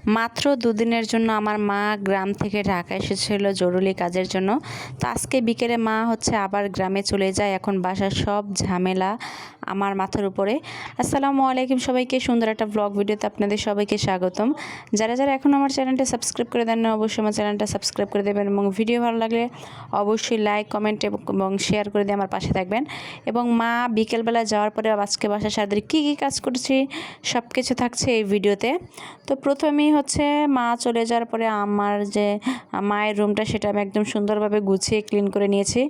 মাত্র দুদিনের জন্য আমার মা গ্রাম থেকে ঢাকা এসেছিল জরুরি কাজের জন্য। তো আজকে বিকেলে মা হচ্ছে আবার গ্রামে চলে যায়। এখন বাসার সব ঝামেলা আমার মাথার উপরে। আসসালামু আলাইকুম সবাইকে, সুন্দর একটা ব্লগ ভিডিওতে আপনাদের সবাইকে স্বাগতম। যারা যারা এখন আমার চ্যানেলটা সাবস্ক্রাইব করে দেন না, অবশ্যই আমার চ্যানেলটা সাবস্ক্রাইব করে দেবেন এবং ভিডিও ভালো লাগলে অবশ্যই লাইক, কমেন্ট এবং শেয়ার করে দিয়ে আমার পাশে থাকবেন। এবং মা বিকেলবেলা যাওয়ার পরে আজকে বাসার সারাদিন কী কী কাজ করছি সব কিছু থাকছে এই ভিডিওতে। তো প্রথমেই হচ্ছে মা চলে যাওয়ার পরে আমার যে মায়ের রুমটা সেটা আমি একদম সুন্দরভাবে গুছিয়ে ক্লিন করে নিয়েছি।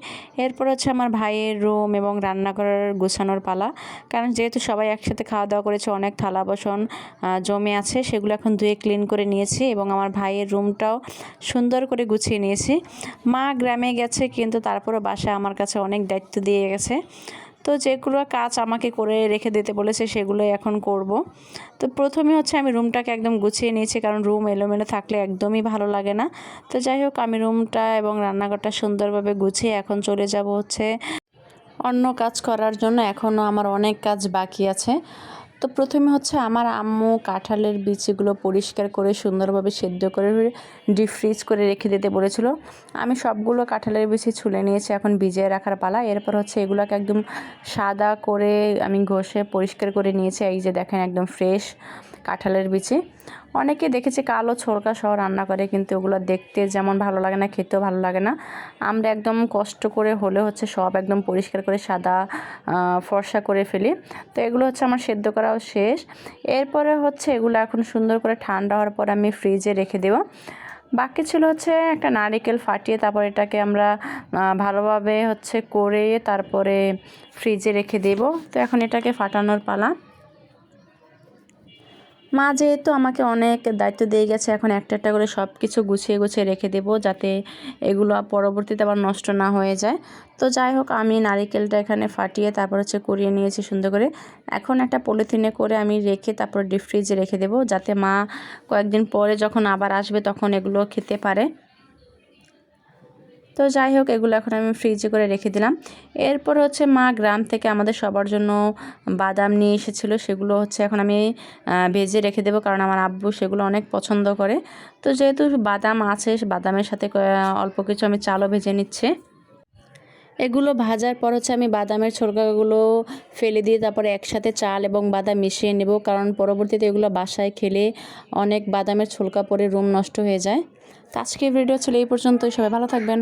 এরপর হচ্ছে আমার ভাইয়ের রুম এবং রান্নাঘরের গোছানোর পালা, কারণ যেহেতু সবাই একসাথে খাওয়া দাওয়া করেছে, অনেক থালা বাসন জমে আছে, সেগুলো এখন ধুয়ে ক্লিন করে নিয়েছি এবং আমার ভাইয়ের রুমটাও সুন্দর করে গুছিয়ে নিয়েছি। মা গ্রামে গেছে কিন্তু তারপরে বাসায় আমার কাছে অনেক দায়িত্ব দিয়ে গেছে। তো যেগুলো কাজ আমাকে করে রেখে দিতে বলেছে সেগুলোই এখন করব। তো প্রথমে হচ্ছে আমি রুমটাকে একদম গুছিয়ে নিয়েছি, কারণ রুম এলোমেলো থাকলে একদমই ভালো লাগে না। তো যাই হোক, আমি রুমটা এবং রান্নাঘরটা সুন্দরভাবে গুছিয়ে এখন চলে যাব হচ্ছে অন্য কাজ করার জন্য। এখনও আমার অনেক কাজ বাকি আছে। তো প্রথমে হচ্ছে আমার আম্মু কাঁঠালের বিচিগুলো পরিষ্কার করে সুন্দরভাবে সেদ্ধ করে ডিপ ফ্রিজ করে রেখে দিতে বলেছিল। আমি সবগুলো কাঁঠালের বিচি ছুলে নিয়েছি, এখন ভিজিয়ে রাখার পালা। এরপর হচ্ছে এগুলোকে একদম সাদা করে আমি ঘষে পরিষ্কার করে নিয়েছি। এই যে দেখেন, একদম ফ্রেশ কাঁঠালের বিচি। অনেকে দেখেছি কালো ছোলকা সহ রান্না করে, কিন্তু ওগুলো দেখতে যেমন ভালো লাগে না, খেতেও ভালো লাগে না। আমরা একদম কষ্ট করে হলে হচ্ছে সব একদম পরিষ্কার করে সাদা ফর্সা করে ফেলি। তো এগুলো হচ্ছে আমার সেদ্ধ করাও শেষ। এরপরে হচ্ছে এগুলো এখন সুন্দর করে ঠান্ডা হওয়ার পর আমি ফ্রিজে রেখে দেবো। বাকি ছিল হচ্ছে একটা নারকেল ফাটিয়ে তারপর এটাকে আমরা ভালোভাবে হচ্ছে করে তারপরে ফ্রিজে রেখে দেব। তো এখন এটাকে ফাটানোর পালা। মা যেহেতু আমাকে অনেক দায়িত্ব দিয়ে গেছে, এখন একটা একটা করে সব কিছু গুছিয়ে গুছিয়ে রেখে দেব, যাতে এগুলো পরবর্তীতে আবার নষ্ট না হয়ে যায়। তো যাই হোক, আমি নারিকেলটা এখানে ফাটিয়ে তারপর হচ্ছে কুড়িয়ে নিয়েছি সুন্দর করে। এখন একটা পলিথিনে করে আমি রেখে তারপর ডিপ ফ্রিজে রেখে দেব, যাতে মা কয়েকদিন পরে যখন আবার আসবে তখন এগুলো খেতে পারে। তো যাই হোক, এগুলো এখন আমি ফ্রিজে করে রেখে দিলাম। এরপর হচ্ছে মা গ্রাম থেকে আমাদের সবার জন্য বাদাম নিয়ে এসেছিলো, সেগুলো হচ্ছে এখন আমি ভেজে রেখে দেবো, কারণ আমার আব্বু সেগুলো অনেক পছন্দ করে। তো যেহেতু বাদাম আছে, বাদামের সাথে অল্প কিছু আমি চালও ভেজে নিচ্ছি। এগুলো ভাজার পর হচ্ছে আমি বাদামের ছোলকাগুলো ফেলে দিয়ে তারপরে একসাথে চাল এবং বাদাম মিশিয়ে নেব, কারণ পরবর্তীতে এগুলো বাসায় খেলে অনেক বাদামের ছোলকা পরে রুম নষ্ট হয়ে যায়। তো আজকের ভিডিও ছিল এই পর্যন্তই। সবাই ভালো থাকবেন।